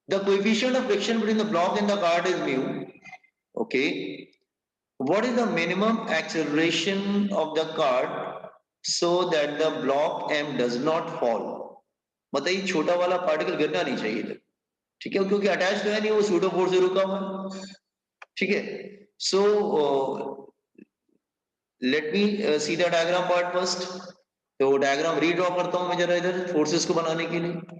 The coefficient of friction between the block and the cart is mu. Okay. What is the minimum acceleration of the cart so that the block M does not fall? मतलब ये छोटा वाला particle गिरना नहीं चाहिए था, ठीक है, क्योंकि अटैच तो है नहीं, वो सूडो फोर्स से रुका हुआ है, ठीक है. So let me see the diagram part first. तो डायग्राम रीड्रॉ करता हूं मैं जरा इधर फोर्सेस को बनाने के लिए.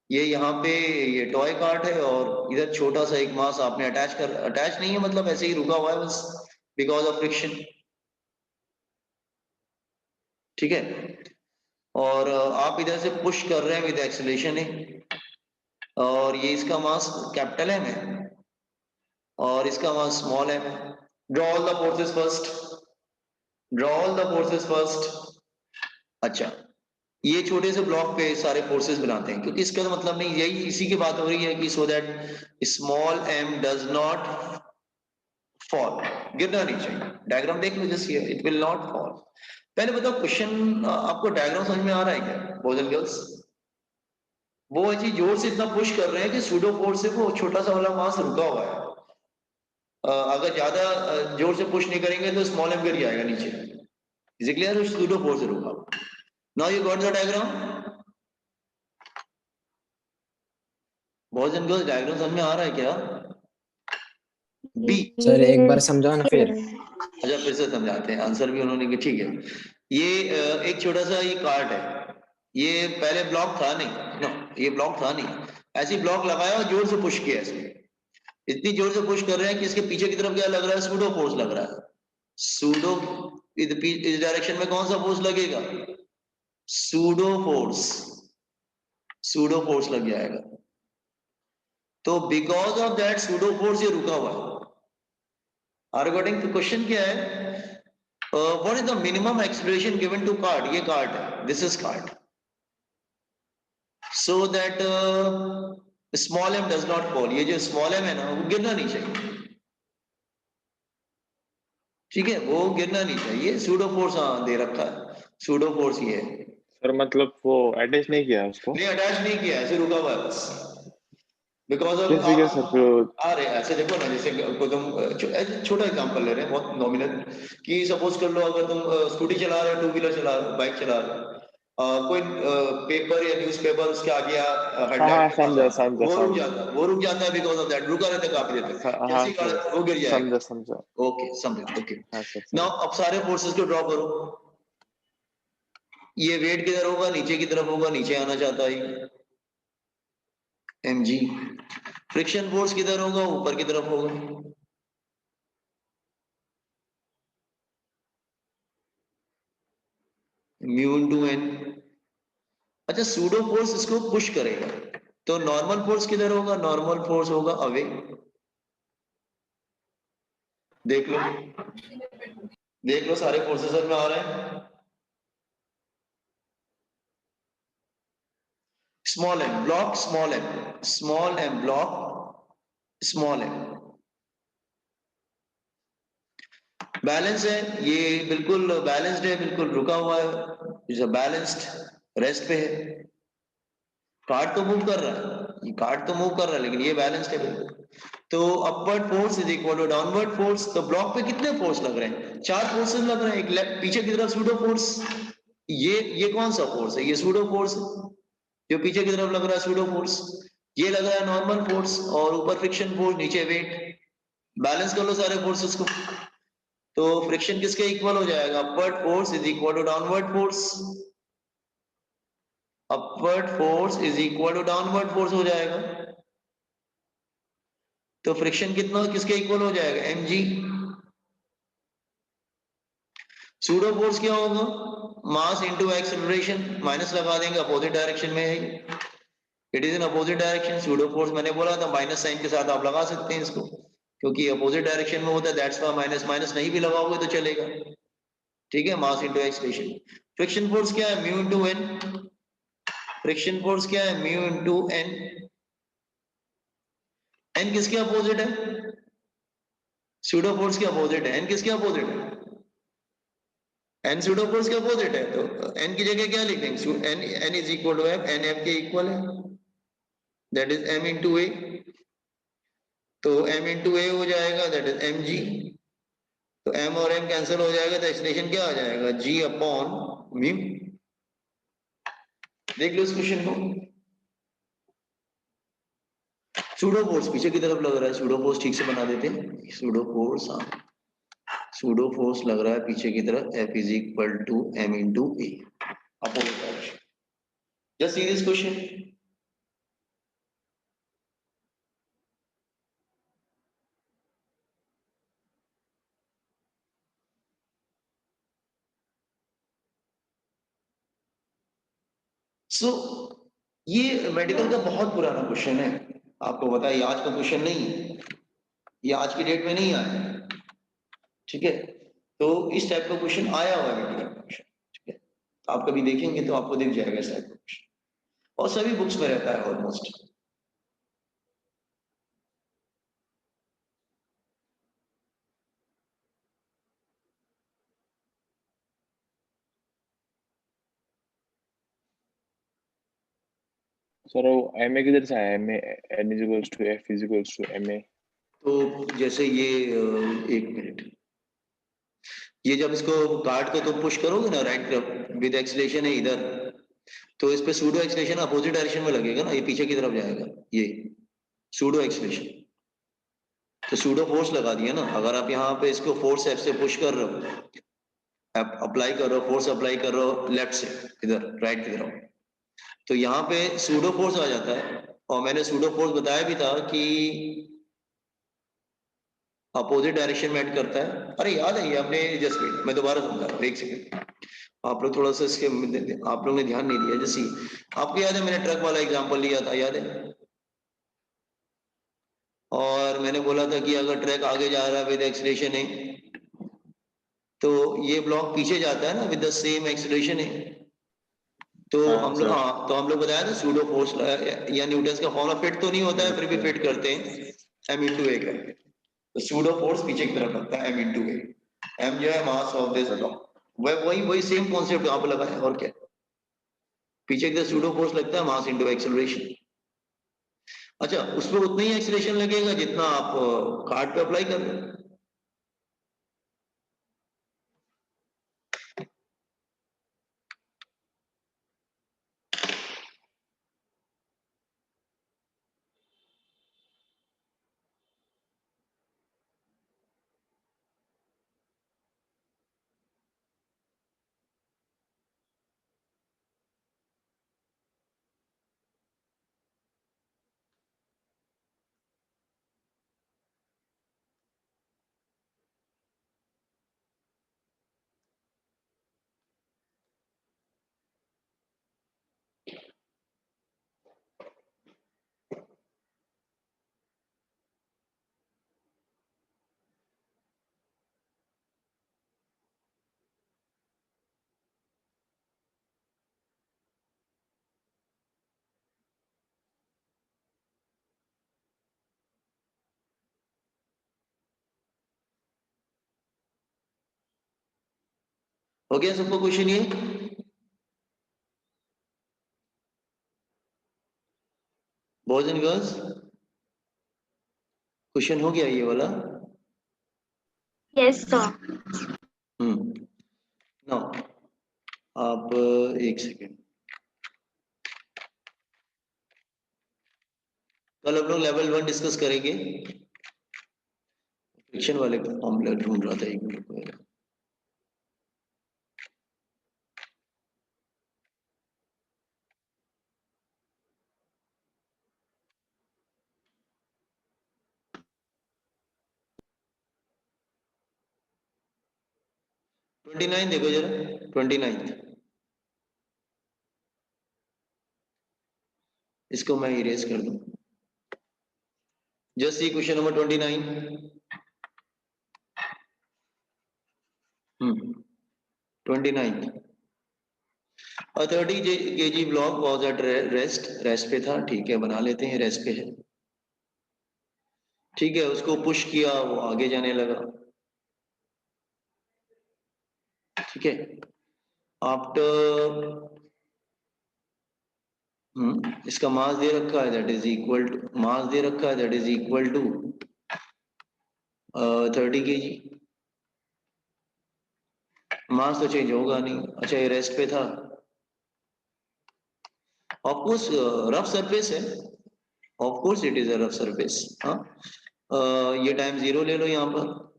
ये यहाँ पे ये टॉय कार्ट है और इधर छोटा सा एक मास आपने अटैच नहीं है, मतलब ऐसे ही रुका हुआ है बस बिकॉज ऑफ फ्रिक्शन, ठीक है. और आप इधर से पुश कर रहे हैं विद एक्सेलरेशन है, और ये इसका मास कैपिटल एम है और इसका मास स्मॉल एम है. Draw all the forces first, draw all the forces first. अच्छा, ये छोटे से ब्लॉक पे सारे फोर्सेस बनाते हैं, क्योंकि इसका तो मतलब नहीं, यही इसी की बात हो रही है कि so that small M does not fall, गिरना नहीं चाहिए. डायग्राम देख लो just here, it will not fall. पहले बताओ क्वेश्चन, आपको डायग्राम समझ में आ रहा है क्या बॉयज एंड गर्ल्स? वो जी जोर से इतना पुश कर रहे हैं कि सूडो फोर्स से वो छोटा सा वाला मास रुका हुआ है. अगर ज्यादा जोर से पुश नहीं करेंगे तो स्मॉल एम गिर जाएगा नीचे. Is it clear? Pseudo force से रुका. Now you got the diagram. Boys and girls diagram समझ में आ रहा है क्या? बी. सर एक बार समझाओ ना फिर. अच्छा फिर से समझाते हैं, आंसर भी उन्होंने कि ठीक है. ये एक छोटा सा ये कार्ट है, ये पहले ब्लॉक था नहीं, नो ये ब्लॉक था नहीं, ऐसी ब्लॉक लगाया और जोर से पुश किया इसमें. इतनी जोर से पुश कर रहे हैं कि इसके पीछे की तरफ क्या लग रहा है? सूडो फोर्स लग रहा है. सूडो इस डायरेक्शन में कौन सा फोर्स लगेगा? सूडो फोर्स, सूडो फोर्स लग जाएगा. तो because of that pseudo force ये रुका हुआ है. आर अकॉर्डिंग टू क्वेश्चन क्या है? What is the minimum acceleration given to cart? ये कार्ट है, this is cart, so that small M does not fall. ये जो स्मॉल एम है ना, वो गिरना नहीं चाहिए, ठीक है, वो गिरना नहीं चाहिए. सूडो फोर्स दे रखा है, सूडो फोर्स ये है. सर मतलब वो अटैच नहीं किया उसको? नहीं अटैच नहीं किया, ऐसे रुका हुआ है बस. बिकॉज ऑफ किस जगह सर फिर? आ रहे ऐसे देखो ना, जैसे को तुम छोटा एग्जांपल ले रहे हैं, बहुत नॉमिनल, कि सपोज कर लो अगर तुम स्कूटी चला रहे हो, टू व्हीलर चला रहे हो, बाइक चला रहे हो, कोई पेपर या न्यूज़पेपर उसके आगे हेडलाइट के पास आता है, वो रुक जाता है बिकॉज ऑफ दैट, रुका रहता है काफी देर तक, जैसे ही वो गिर जाएगा. समझा. ओके समझे. ओके हाँ सर. नाउ अब सारे फोर्सेस को ड्रॉ करो. ये वेट किधर होगा? नीचे की तरफ होगा, नीचे आना चाहता है mg. फ्रिक्शन फोर्स किधर होगा? ऊपर की तरफ होगा. Mu into N. अच्छा सूडो फोर्स इसको पुश करेगा, तो नॉर्मल फोर्स किधर होगा? नॉर्मल फोर्स होगा अवे. देख लो, देख लो सारे फोर्सेस में आ रहे हैं. Small m block, small m, small m block, small m. Balance है, ये बिल्कुल बैलेंस्ड है, बिल्कुल रुका हुआ है, इज बैलेंस्ड, रेस्ट पे है. कार्ड तो मूव कर रहा है, ये कार्ड तो मूव कर रहा है, लेकिन ये बैलेंस्ड है बिल्कुल. तो upward force is equal to downward force. तो ब्लॉक पे कितने फोर्स लग रहे हैं? 4 फोर्सेस लग रहे हैं. एक लेफ्ट पीछे की तरफ सूडो फोर्स, ये कौन सा फोर्स है? ये सूडो फोर्स है. जो पीछे की तरफ लग रहा है सूडो फोर्स, ये लग रहा है नॉर्मल फोर्स, और ऊपर फ्रिक्शन फोर्स, नीचे वेट. बैलेंस कर लो सारे फोर्सेस को, तो फ्रिक्शन किसके इक्वल हो जाएगा? Upward force is equal to downward force. Upward force is equal to downward force हो जाएगा. तो फ्रिक्शन कितना किसके इक्वल हो जाएगा? mg. सूडो फोर्स क्या होगा? मास इनटू एक्सेलरेशन, माइनस लगा देंगे, अपोजिट डायरेक्शन में है, it is in opposite direction. Pseudo force मैंने बोला था माइनस साइन के साथ आप लगा सकते हैं इसको, क्योंकि अपोजिट डायरेक्शन में होता है, दैट्स व्हाई माइनस. माइनस नहीं भी लगाओगे तो चलेगा, ठीक है. Mass into acceleration. Friction force क्या है? Mu into N. Friction force क्या है? Mu into N. एन किसके अपोजिट है? सूडो फोर्स के अपोजिट है. एन किसके अपोजिट है? एन सूडो फोर्स के अपोजिट है, तो एन की जगह क्या लिख देंगे? N is equal to F. N F के इक्वल है. That is m into a, तो m इंटू ए हो जाएगा, दैट इज mg, तो m और m कैंसिल हो जाएगा, तो एक्सप्रेशन क्या आ जाएगा, g अपॉन म्यू। देख लो इस क्वेश्चन को, सूडो फोर्स पीछे की तरफ लग रहा है, सूडो फोर्स ठीक से बना देते हैं, सूडो फोर्स, हाँ सूडो फोर्स लग रहा है पीछे की तरफ, F is equal to m into a, opposite direction. Just see this question, so ये मेडिकल का बहुत पुराना क्वेश्चन है, आपको पता है, ये आज का क्वेश्चन नहीं है, ये आज की डेट में नहीं आया है, ठीक है। तो इस टाइप का क्वेश्चन आया हुआ है मेडिकल क्वेश्चन, ठीक है, तो आप कभी देखेंगे तो आपको दिख जाएगा इस टाइप का क्वेश्चन, और सभी बुक्स में रहता है ऑलमोस्ट। सर वो MA किधर से आया, MA N is equals to F is equals to MA? तो जैसे ये एक मिनट, ये जब इसको काट के तो पुश करोगे ना राइट तरफ, विद एक्सीलरेशन है इधर, तो इस पे सूडो एक्सीलरेशन अपोजिट डायरेक्शन में लगेगा ना, ये पीछे की तरफ जाएगा, ये सूडो एक्सीलरेशन, तो सूडो फोर्स लगा दिया ना, अगर आप यहाँ पे इसको फोर्स एफ से पुश कर रहे हो, अप्लाई कर रहे हो, फोर्स अप्लाई कर रहे हो लेफ्ट से इधर राइट की तरफ, तो यहाँ पे सूडो फोर्स आ जाता है, और मैंने सूडो फोर्स बताया भी था कि अपोजिट डायरेक्शन में एक्ट करता है। अरे याद है ये आपने, जस्ट वेट मैं दोबारा समझा रहा हूँ, एक सेकंड, आप लोग थोड़ा सा इसके, आप लोग ने ध्यान नहीं दिया, जैसे आपको याद है मैंने ट्रक वाला एग्जांपल लिया था, याद है, और मैंने बोला था कि अगर ट्रक आगे जा रहा है विद एक्सीलरेशन है, तो ये ब्लॉक पीछे जाता है ना विद द सेम एक्सीलरेशन है, तो हाँ हम लोग, सर। हाँ तो हम लोग बताया था सूडो फोर्स या न्यूटन का फॉर्मूला फिट तो नहीं होता है, फिर भी फिट करते हैं m इंटू ए करके, तो सूडो फोर्स पीछे की तरफ लगता है m इंटू ए, m जो है मास ऑफ दिस ब्लॉक, वही वही सेम कॉन्सेप्ट यहाँ पे लगा है, और क्या, पीछे की तरफ सूडो फोर्स लगता है मास इंटू एक्सेलरेशन। अच्छा, उसमें उतना ही एक्सेलरेशन लगेगा जितना आप कार्ड पे अप्लाई कर रहे हो। हो गया सबको क्वेश्चन ये, बॉयज एंड गर्ल्स, क्वेश्चन हो गया ये वाला। Yes, sir. नाउ आप एक सेकेंड, कल हम लोग लेवल 1 डिस्कस करेंगे, फ्रिक्शन वाले का फॉर्मूला ढूंढ रहा था, एक मिनट को, 29 देखो जरा, 29 इसको मैं इरेज कर दूं, just see question number 29। 29, a 30 kg block was at rest पे था, ठीक है बना लेते हैं, रेस्ट पे है, ठीक है, उसको पुश किया, वो आगे जाने लगा, ठीक है, आफ्टर इसका मास दे रखा है that is equal to, mass दे रखा है that is equal to 30 kg। Mass तो चेंज होगा नहीं। अच्छा ये रेस्ट पे था, ऑफ कोर्स रफ सरफेस है, of course it is a rough surface. हाँ, ये टाइम 0 ले लो यहाँ पर।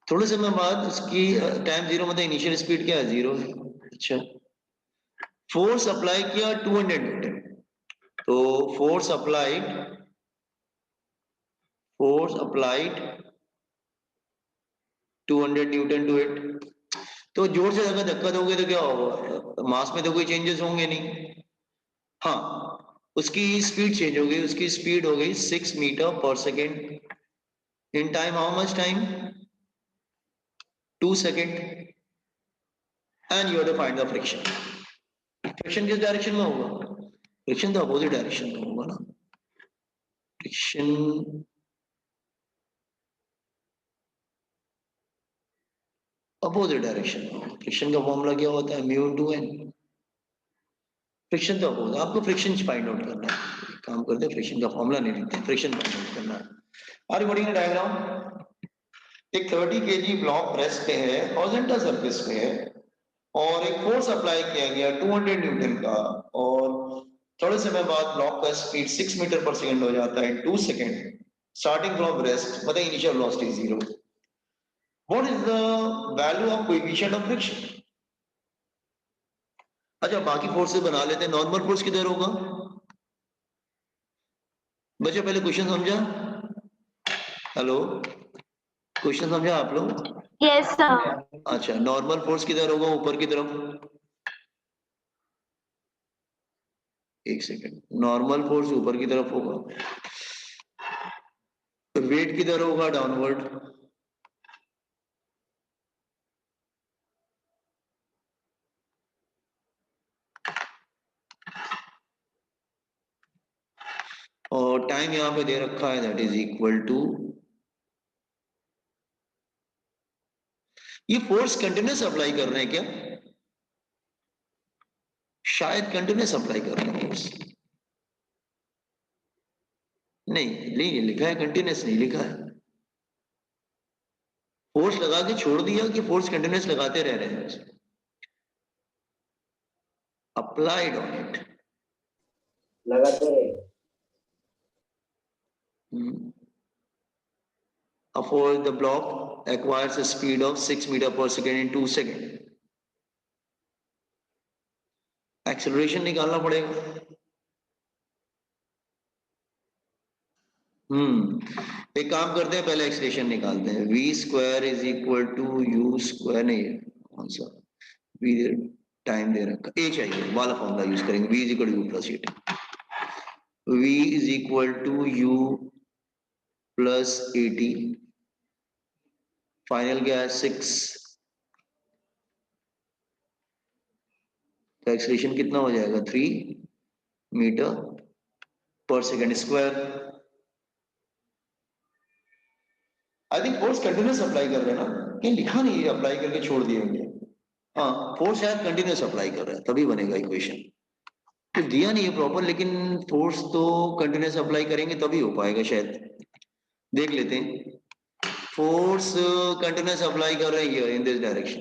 थोड़े समय बाद उसकी टाइम 0 मतलब इनिशियल स्पीड क्या है, 0 है। अच्छा, फोर्स अप्लाई किया 200 न्यूटन, तो force applied 200 newton to it. तो जोर से अगर धक्का दोगे तो क्या होगा, मास में तो कोई चेंजेस होंगे नहीं। हाँ, उसकी स्पीड चेंज हो गई, उसकी स्पीड हो गई 6 metre per second. In time how much time, 2 second. And you have to find the friction. Friction किस डायरेक्शन में होगा, फ्रिक्शन तो अपोजिट डायरेक्शन में होगा ना। फ्रिक्शन अपोजिट डायरेक्शन में। फ्रिक्शन का फॉर्मूला क्या होता है, म्यू इनटू एन। फ्रिक्शन तो अपोजिट, आपको फ्रिक्शन फाइंड आउट करना है। काम करते हैं, फ्रिक्शन का फॉर्मूला नहीं लिखते, फ्रिक्शन फाइंड आउट करना है। Are you getting the diagram. एक 30 kg ब्लॉक प्रेस पे है, हॉरिजॉन्टल सरफेस पे है, और एक फोर्स अप्लाई किया गया 200 न्यूटन का, और थोड़े समय बाद ब्लॉक का स्पीड 6 मीटर पर सेकंड हो जाता है 2 सेकंड, स्टार्टिंग फ्रॉम रेस्ट, मतलब initial velocity 0। What is the value of coefficient of friction. अच्छा, बाकी फोर्स से बना लेते हैं। नॉर्मल फोर्स किधर होगा बच्चों, पहले क्वेश्चन समझा। हेलो, क्वेश्चन समझा आप लोग। Yes sir. अच्छा, नॉर्मल फोर्स किधर होगा, ऊपर की तरफ। एक सेकंड, नॉर्मल फोर्स ऊपर की तरफ होगा, तो वेट किधर होगा, डाउनवर्ड। और टाइम यहां पे दे रखा है दैट इज इक्वल टू, ये फोर्स कंटिन्यूस अप्लाई कर रहे हैं क्या, शायद कंटिन्यूस अप्लाई कर रहे हैं फोर्स। नहीं नहीं लिखा है, कंटिन्यूस नहीं लिखा है। फोर्स लगा के छोड़ दिया कि फोर्स कंटिन्यूस लगाते रह रहे हैं, अप्लाइड ऑन इट, लगाते रहे। For the block acquires a speed of 6 meter per second in 2 seconds. Acceleration निकालना पड़ेगा। एक काम करते हैं, पहले एक्सेलरेशन निकालते हैं। v square is equal to u square, नहीं कौन सा v टाइम दे रखा, a चाहिए वाला फॉर्मूला यूज करेंगे। v is equal to u plus a, v is equal to u plus 80, final क्या है 6, तो एक्सेलरेशन कितना हो जाएगा 3 metre per second square. I think force continuous apply कर रहे हैं ना, कहीं लिखा नहीं है अप्लाई करके छोड़ दिए होंगे। हाँ, फोर्स शायद कंटिन्यूस अप्लाई कर रहा है, तभी बनेगा इक्वेशन। तो दिया नहीं है प्रॉपर, लेकिन फोर्स तो कंटिन्यूस अप्लाई करेंगे तभी हो पाएगा शायद। देख लेते हैं, फोर्स कंटिन्यूस अप्लाई कर रहे हैं इन दिस डायरेक्शन।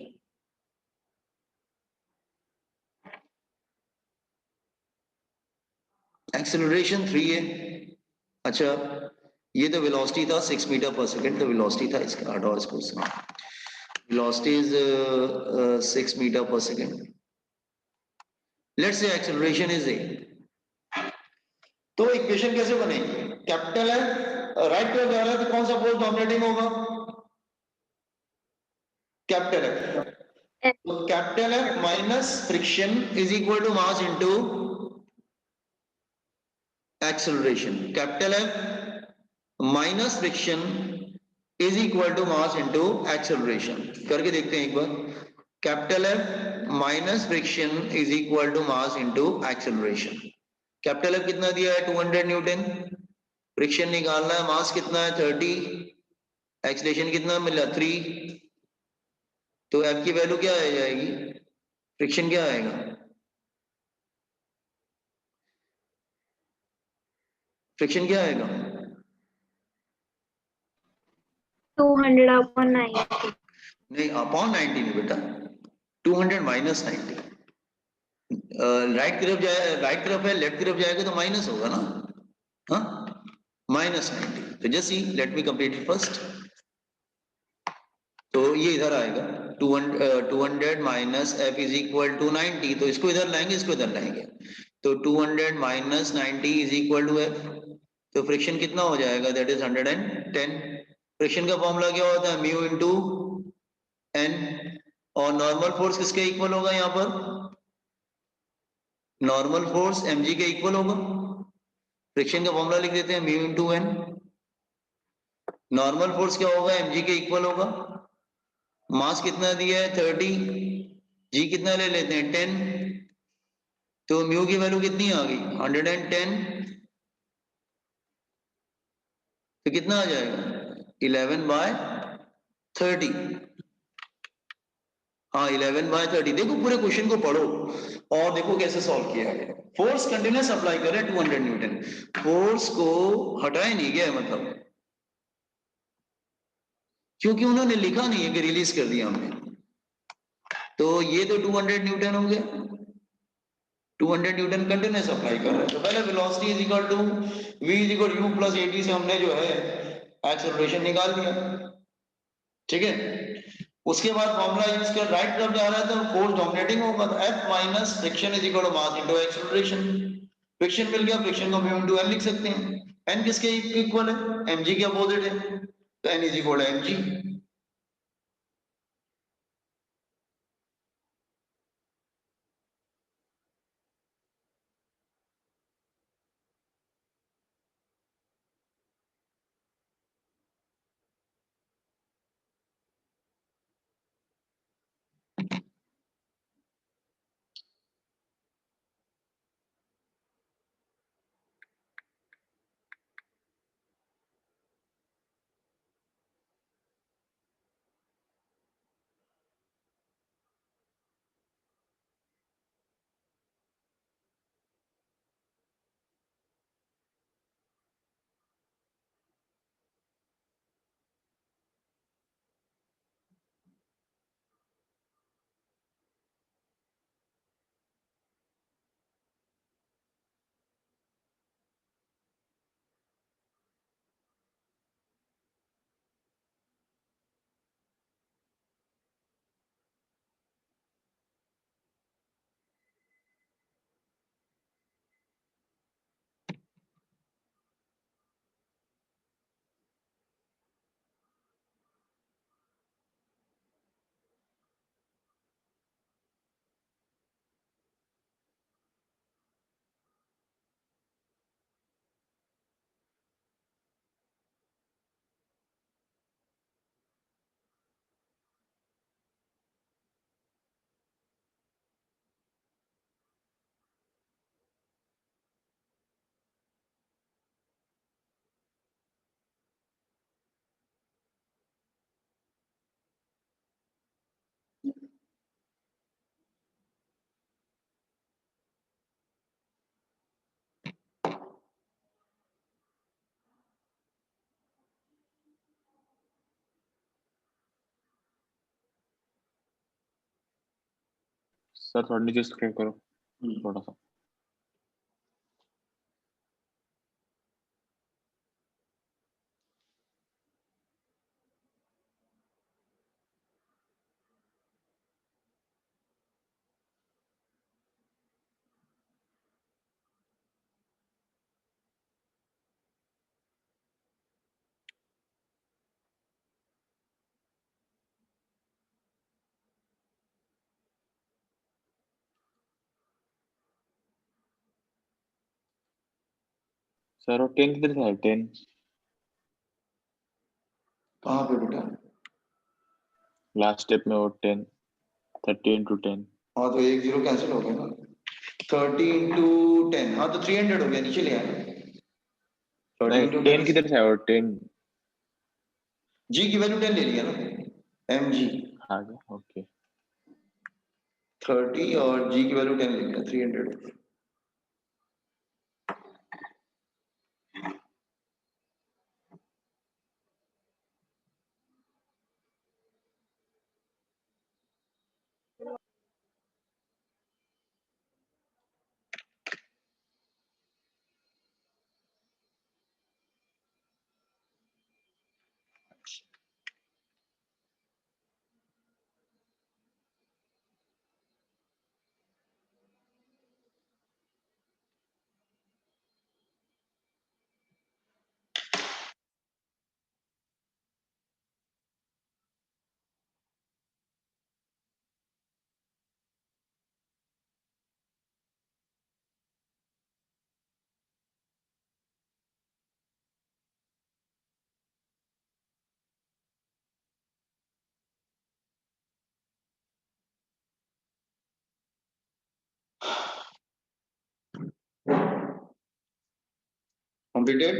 एक्सेलरेशन 3 है। अच्छा, ये तो वेलोसिटी था 6 मीटर पर सेकेंड, तो वेलोसिटी था इसका, हटाओ इसको। Velocity is 6 metre per second. Let's say acceleration is a, तो इक्वेशन कैसे बनेगी, कैपिटल है राइट पे जा रहा है तो कौन सा फोर्स डोमिनेटिंग होगा, कैपिटल है। तो कैपिटल है minus friction is equal to mass into acceleration. Capital है minus friction is equal to mass into acceleration. करके देखते हैं एक बार। कैपिटल है minus friction is equal to mass into acceleration. Capital है कितना दिया है 200 न्यूटन, फ्रिक्शन निकालना है, मास कितना है 30, एक्सेलरेशन कितना मिला 3, तो एफ की वैल्यू क्या आ जाएगी, फ्रिक्शन क्या आएगा फ्रिक्शन क्या आएगा? 200/90। नहीं, अपॉन 90 नहीं बेटा, 200 माइनस 90। राइट तरफ है, लेफ्ट तरफ जाएगा तो माइनस होगा ना, हाँ, माइनस 90। तो just see, let me complete it first. तो ये इधर आएगा 200 minus F is equal to 90, तो इसको इधर लाएंगे, इसको इधर लाएंगे, तो 200 minus 90 is equal to F. तो फ्रिक्शन कितना हो जाएगा? That is 110। फ्रिक्शन का फॉर्मूला क्या होता है? Mu into N. और नॉर्मल फोर्स किसके इक्वल होगा यहाँ पर? नॉर्मल फोर्स mg के इक्वल होगा। फ्रिक्शन का फॉर्मूला लिख देते हैं, mu into N. Normal force क्या होगा? mg के इक्वल होगा। मास कितना दिया है? 30, जी कितना ले लेते हैं? 10, तो म्यू की वैल्यू कितनी आ गई? 110। तो कितना आ जाएगा? 11/30। हाँ, 11/30। देखो पूरे क्वेश्चन को पढ़ो और देखो कैसे सॉल्व किया गया। फोर्स कंटिन्यूस अप्लाई कर रहे हैं 200 न्यूटन, फोर्स को हटाया नहीं गया है, मतलब क्योंकि उन्होंने लिखा नहीं है कि रिलीज कर दिया हमने। तो ये तो 200 न्यूटन हो गया, 200 न्यूटन कंटिन्यूस अप्लाई कर रहे हैं। तो पहले velocity is equal to v is equal u plus at से हमने जो है एक्सेलरेशन निकाल दिया, ठीक है। उसके बाद फॉर्मूला यूज कर, राइट तरफ जा रहा है तो फोर्स डोमिनेटिंग होगा, तो F minus friction is equal to mass into acceleration. Friction मिल गया, फ्रिक्शन को म्यू इनटू n लिख सकते हैं। n किसके इक्वल है? mg के अपोजिट है, तो n is equal to mg। Sir थोड़ा नीचे स्क्रॉल करो थोड़ा सा। सर और 10 किधर था? 10 कहाँ पे बेटा? लास्ट स्टेप में, और 10 30 into 10। हाँ, तो एक जीरो कैंसिल हो गया ना, 30 into 10, हाँ तो 300 हो गया, नीचे ले आया। 30 नहीं, into 10 किधर था? और 10 जी की वैल्यू 10 ले लिया ना, mg आ गया। ओके 30 और g की वैल्यू 10 ले लिया, 300। Completed?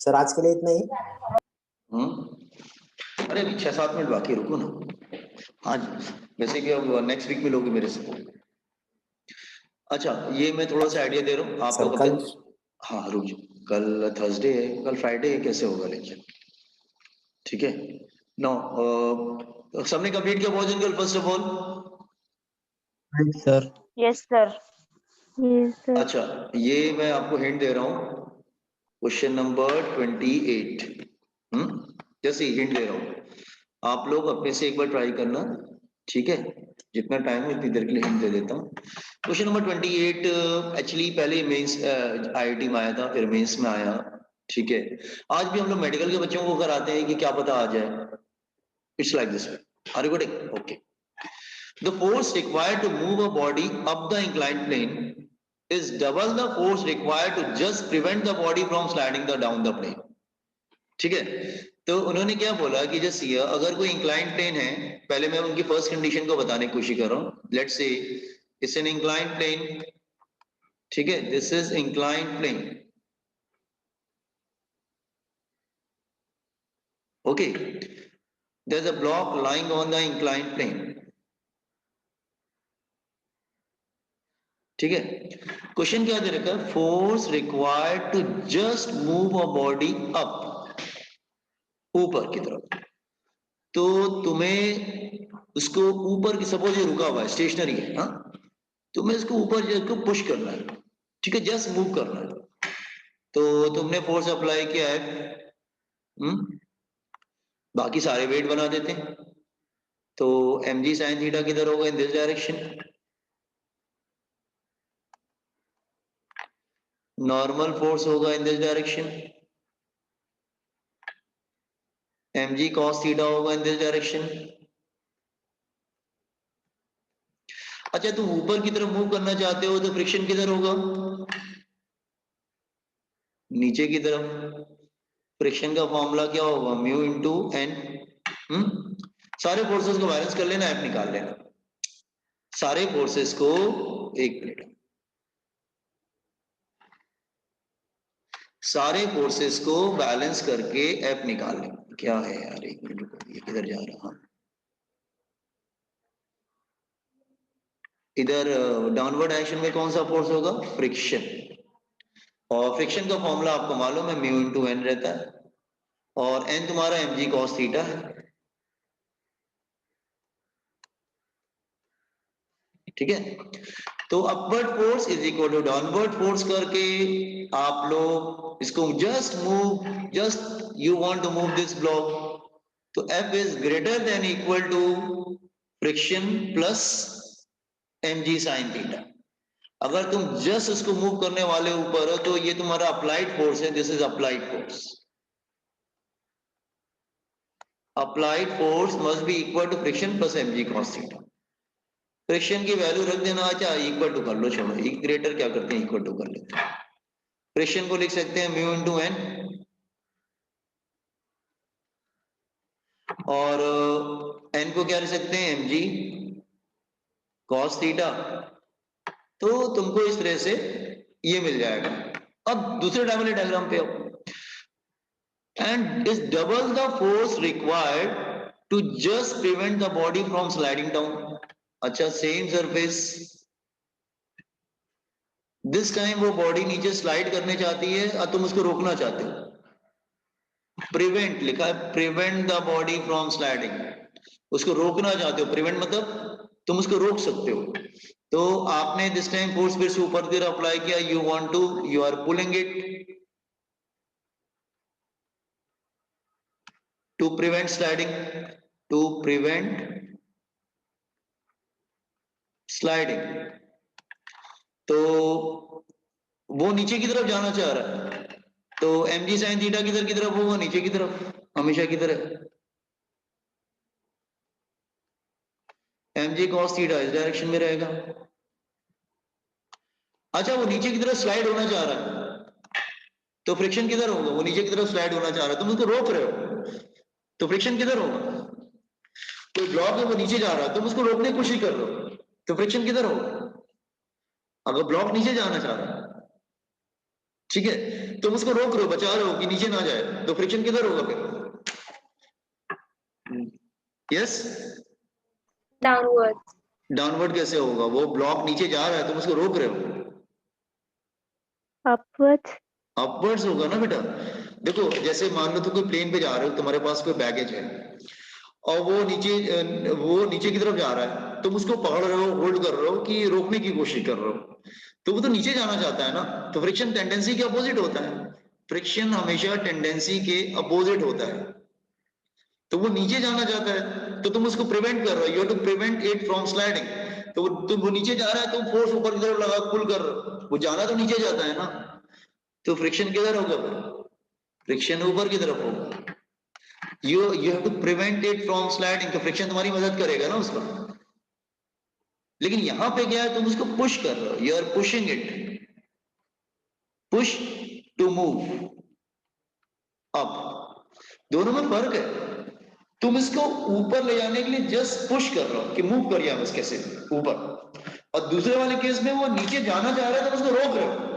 सर आज के लिए इतना ही। अरे अभी 6-7 मिनट बाकी, रुको ना। हाँ वैसे कि अब नेक्स्ट वीक मिलोगे मेरे से। अच्छा ये मैं थोड़ा सा आइडिया दे रहा हूँ आपको। सर कल हाँ रुक जाओ, कल थर्सडे है, कल फ्राइडे है, कैसे होगा लेक्चर? ठीक है नो, सबने कंप्लीट किया भोजन कल first of all? Sir yes sir. अच्छा ये मैं आपको हिंट दे रहा हूँ, क्वेश्चन नंबर 28। जैसे हिंट दे रहा हूँ, आप लोग अपने से एक बार ट्राई करना, ठीक है? जितना टाइम है इतनी देर के लिए हिंट दे देता हूँ। क्वेश्चन नंबर 28 एक्चुअली पहले मेंस आईआईटी में आया था, फिर मेंस में आया, ठीक है? आज भी हम लोग मेडिकल के बच्चों को कराते हैं कि क्या पता आ जाए। It's like this, are you getting? Okay. The force required to move a body up the inclined plane is double the force required to just prevent the body from sliding down the plane. ठीक है? तो उन्होंने क्या बोला कि जैसे ये अगर कोई इंक्लाइन प्लेन है, पहले मैं उनकी फर्स्ट कंडीशन को बताने की कोशिश कर रहा हूँ। Let's say it's an incline plane, ठीक है? This is incline plane, okay? There is a block lying on the incline plane, ठीक है? क्वेश्चन क्या दे रखा है? Force required to just move a body up, ऊपर की तरफ। तो तुम्हें उसको ऊपर की, सपोज ये रुका हुआ है, स्टेशनरी है, हाँ? तुम्हें इसको ऊपर को पुश करना है, ठीक है? जस्ट मूव करना है। तो तुमने फोर्स अप्लाई किया है, बाकी सारे वेट बना देते हैं। तो mg sin थीटा किधर होगा? In this direction. Normal force होगा in this direction. mg cos theta होगा इन दिस डायरेक्शन। अच्छा तुम ऊपर की तरफ मूव करना चाहते हो तो फ्रिक्शन किधर होगा? नीचे की तरफ। फ्रिक्शन का फॉर्मूला क्या होगा? Mu into N. सारे फोर्सेस को बैलेंस कर लेना, एफ निकाल लेना। सारे फोर्सेस को, एक मिनट, सारे फोर्सेस को बैलेंस करके एफ निकाल लेना। क्या है यार, एक मिनट रुको, ये किधर जा रहा? हाँ इधर डाउनवर्ड डायरेक्शन में कौन सा फोर्स होगा? फ्रिक्शन। और फ्रिक्शन का फॉर्मूला आपको मालूम है, म्यू इंटू एन रहता है, और एन तुम्हारा mg cos थीटा है, ठीक है? तो upward force is equal to downward force करके आप लोग इसको just move, just you want to move this block, तो F is greater than equal to friction plus mg sin theta. अगर तुम जस्ट इसको मूव करने वाले ऊपर हो तो ये तुम्हारा अप्लाइड फोर्स है, this is applied force. Applied force must be equal to friction plus mg cos theta. Friction की वैल्यू रख देना, अच्छा इक्वल टू कर लो, छोड़ो ग्रेटर क्या करते हैं, इक्वल टू कर लेते हैं। फ्रिक्शन को लिख सकते हैं म्यू इंटू एन, और एन को क्या लिख सकते हैं? mg cos theta. तो तुमको इस तरह से ये मिल जाएगा। अब दूसरे डायग्राम पे आओ, and is double the force required to just prevent the body from sliding down. अच्छा सेम सरफेस, दिस टाइम वो बॉडी नीचे स्लाइड करने चाहती है और तुम उसको रोकना चाहते हो। प्रिवेंट लिखा है, prevent the body from sliding, उसको रोकना चाहते हो। प्रिवेंट मतलब तुम उसको रोक सकते हो। तो आपने दिस टाइम फोर्स फिर से ऊपर की तरफ अप्लाई किया, you want to, you are pulling it to prevent sliding, to prevent sliding, तो वो नीचे की तरफ जाना चाह रहा है, तो mg sin थीटा किधर की तरफ होगा? नीचे की तरफ, हमेशा की तरह। mg cos थीटा इस डायरेक्शन में रहेगा। अच्छा, वो नीचे की तरफ स्लाइड होना चाह रहा है, तो फ्रिक्शन किधर होगा? वो नीचे की तरफ स्लाइड होना चाह रहा है, तुम उसको रोक रहे हो, तो फ्रिक्शन किधर होगा? कोई ब्लॉक है, वो नीचे जा रहा है, तुम उसको रोकने की कोशिश कर रहे हो, तो फ्रिक्शन किधर होगा? अगर ब्लॉक नीचे जाना चाह रहा है, ठीक है, तुम उसको रोक रहे हो, बचा रहे हो कि नीचे ना जाए, तो फ्रिक्शन किधर होगा फिर? Yes, downward. डाउनवर्ड कैसे होगा? वो ब्लॉक नीचे जा रहा है, तुम उसको रोक रहे हो, अपवर्ड। अपवर्ड्स होगा ना बेटा। देखो, जैसे मान लो तुम कोई प्लेन पे जा रहे हो, तुम्हारे पास कोई बैगेज है और वो नीचे की तरफ जा रहा है, तुम उसको पकड़ रहे हो, होल्ड कर रहे हो कि रोकने की कोशिश कर रहे हो, तो वो तो नीचे जाना चाहता है ना, तो फ्रिक्शन टेंडेंसी के अपोजिट होता है। फ्रिक्शन हमेशा टेंडेंसी के अपोजिट होता है, तो वो नीचे जाना चाहता है, तो तुम उसको प्रिवेंट कर रहे हो, you have to prevent it from sliding. तो वो नीचे जा रहा है, तुम फोर्स ऊपर की तरफ लगा पुल कर रहे हो, वो जाना तो नीचे जाता है ना, तो फ्रिक्शन किधर होगा? फ्रिक्शन ऊपर की तरफ होगा। You have to prevent it from sliding, तो फ्रिक्शन तुम्हारी मदद करेगा ना उसका। लेकिन यहां पे क्या है, तुम उसको पुश कर रहे हो, you are pushing it, push to move up, दोनों में फर्क है। तुम इसको ऊपर ले जाने के लिए जस्ट पुश कर रहे हो कि मूव करिए बस कैसे ऊपर, और दूसरे वाले केस में वो नीचे जाना चाह रहा है, तुम उसको रोक रहे हो।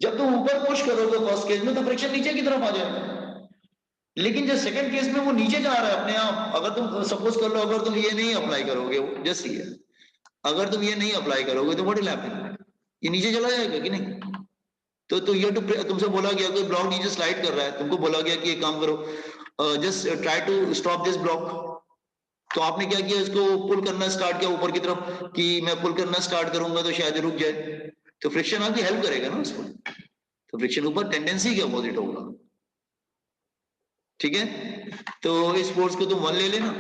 जब तुम ऊपर पुश करोगे फर्स्ट केस में, तो फ्रिक्शन नीचे की तरफ आ जाएगा, लेकिन जो सेकंड केस में वो नीचे जा रहा है अपने आप। अगर तुम सपोज कर लो, अगर तुम ये नहीं अप्लाई करोगे, जस्ट ये, अगर तुम ये नहीं अप्लाई करोगे तो व्हाट विल हैपन? ये नीचे चला जाएगा कि नहीं? तो ये तुमसे बोला गया कोई ब्लॉक नीचे स्लाइड कर रहा है, तुमको बोला गया कि एक काम करो, just try to stop this block, तो आपने क्या किया, इसको पुल करना स्टार्ट किया ऊपर की तरफ कि मैं पुल करना स्टार्ट करूंगा तो शायद रुक जाए, तो फ्रिक्शन आपकी हेल्प करेगा ना उसको, तो फ्रिक्शन ऊपर टेंडेंसी के अपोजिट होगा, ठीक है। तो इस फोर्स को तुम 1 ले लेना,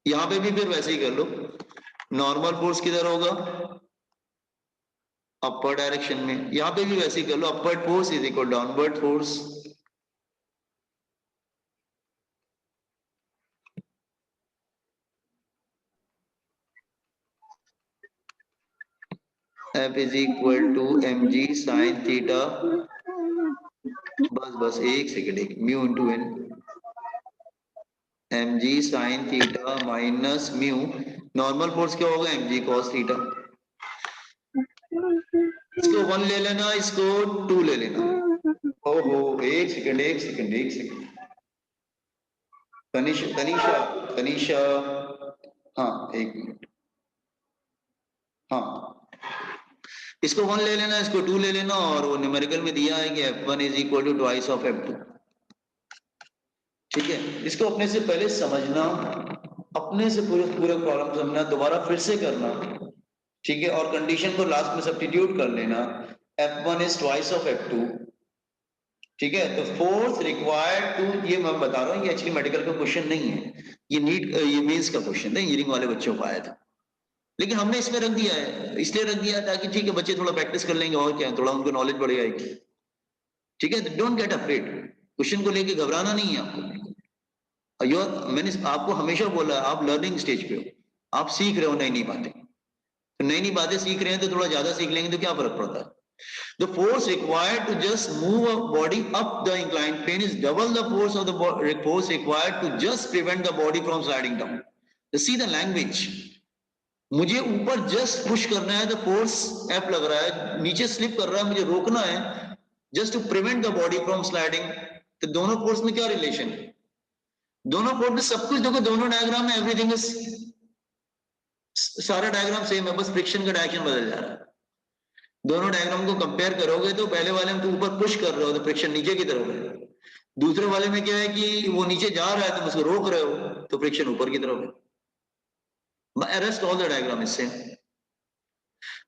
यहां पे भी फिर वैसे ही कर लो, नॉर्मल फोर्स किधर होगा? अपर डायरेक्शन में, यहां पे भी वैसे ही कर लो, upward force is equal downward force. F is equal to mg sin theta, बस एक सेकेंड, एक mu into N, mg sin theta minus mu, normal force क्या होगा? mg cos theta. इसको 1 ले लेना, इसको 2 ले लेना। ओहो, एक सेकेंड एक सेकेंड एक सेकेंड, तनिषा तनिषा तनिषा, हाँ एक मिनट, हाँ, इसको 1 ले लेना, इसको 2 ले लेना, और वो न्यूमेरिकल में दिया है कि F1 is equal to twice of F2, ठीक है। इसको अपने से पहले समझना, अपने से पूरे प्रॉब्लम समझना, दोबारा फिर से करना, ठीक है, और कंडीशन को लास्ट में सब्स्टिट्यूट कर लेना, F1 is twice of F2, ठीक है। तो फोर्स रिक्वायर्ड टू, ये मैं बता रहा हूँ, ये एक्चुअली मेडिकल का क्वेश्चन नहीं है, ये नीट ये मेंस का क्वेश्चन है, इंजीनियरिंग वाले बच्चों को आया था, लेकिन हमने इसमें रख दिया है, इसलिए रख दिया ताकि ठीक है बच्चे थोड़ा प्रैक्टिस कर लेंगे, और क्या है, थोड़ा उनको नॉलेज बढ़ जाएगी, ठीक है। डोंट गेट अफ्रेड, क्वेश्चन को लेके घबराना नहीं है आपको, मैंने आपको हमेशा बोला है, आप लर्निंग स्टेज पे हो, आप सीख रहे हो नई नई बातें, तो नई नई बातें सीख रहे हैं, तो थोड़ा ज्यादा सीख लेंगे तो क्या फर्क पड़ता है। The force required to just move a body up the inclined plane is double the force of the force required to just prevent the body from sliding down. You see the language. मुझे ऊपर just push करना है, तो force F लग रहा है, नीचे slip कर रहा है, मुझे रोकना है, just to prevent the body from sliding. तो दोनों फोर्स में क्या रिलेशन है? दोनों फोर्स में सब कुछ देखो, दोनों डायग्राम में एवरीथिंग इज, सारा डायग्राम सेम है, बस फ्रिक्शन का डायरेक्शन बदल जा रहा है। दोनों डायग्राम को कंपेयर करोगे तो पहले वाले में तो ऊपर पुश कर रहे हो, तो फ्रिक्शन नीचे की तरफ है, दूसरे वाले में क्या है कि वो नीचे जा रहा है, तुम उसको रोक रहे हो, तो फ्रिक्शन ऊपर की तरफ है। Rest all the diagram is same.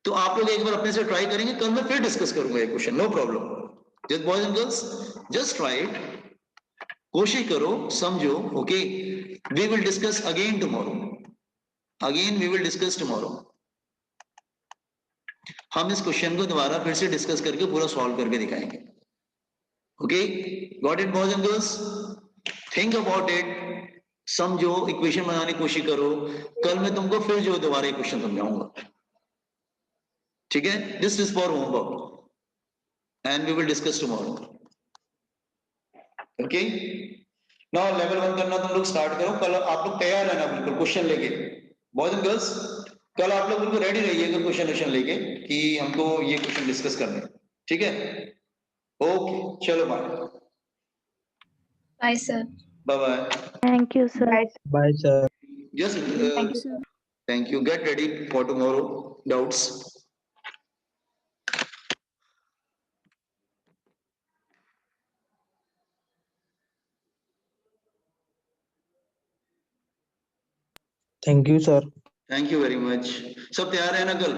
तो आप लोग एक बार अपने से ट्राई करेंगे, कल मैं फिर डिस्कस करूंगा ये question, no problem, just boys and girls just try it, कोशिश करो, समझो, okay, we will discuss again tomorrow. Again we will discuss tomorrow. हम इस क्वेश्चन को दोबारा फिर से डिस्कस करके पूरा सॉल्व करके दिखाएंगे। Okay, got it boys and girls? Think about it, समझो, इक्वेशन बनाने की कोशिश करो। कल मैं तुमको फिर जो दोबारा इक्वेशन समझाऊंगा, ठीक है? This is for homework and we will discuss tomorrow. Okay, now level 1 करना तुम लोग स्टार्ट करो। कल आप लोग तैयार रहना बिल्कुल क्वेश्चन लेके, बॉयज एंड गर्ल्स। कल आप लोग बिल्कुल रेडी रहिएगा क्वेश्चन लेके कि हमको ये क्वेश्चन डिस्कस करने, ठीक है? ओके, चलो bye Bye, sir. Bye bye. Thank you, sir. Bye, sir. Just Thank you, sir. Thank you, get ready for tomorrow doubts. Thank you, sir. Thank you very much. सब तैयार है ना कल?